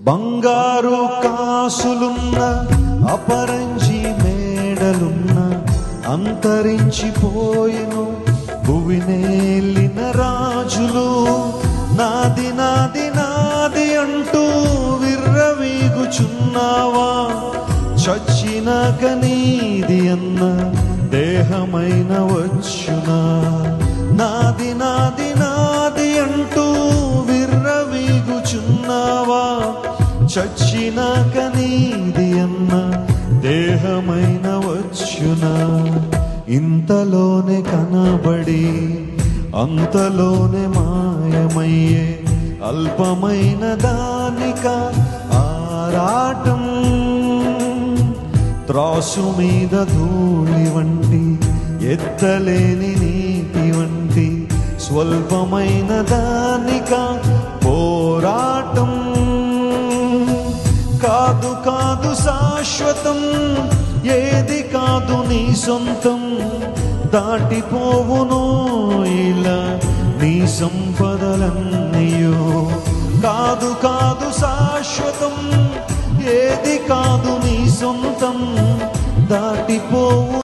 బంగారు కాసులున్న అపరంజి మేడలున్న అంతరించిపోయెను భువినేలిన రాజులు. నాది నాది నాది అంటూ విర్రవీగుచున్నావా? చచ్చినాక నీది అన్న దేహమైన వచ్చునా? నాది నాది నాది అంటూ విర్రవీగుచున్నావా? చచ్చినాక నీది అన్న దేహమైన వచ్చునా? ఇంతలోనే కనబడి అంతలోనే మాయమయ్యే అల్పమైన దానిక ఆరాటం. త్రాసు మీద ధూళి వంటి ఎత్తలేని నీటి వంటి స్వల్పమైన దానిక పోరాటం. కాదు కాదు శాశ్వతం, ఏది కాదు నీ సొంతం. దాటిపోవును ఇలా నీ సంపదలన్నీయో. కాదు కాదు శాశ్వతం, ఏది కాదు నీ సొంతం. దాటిపోవు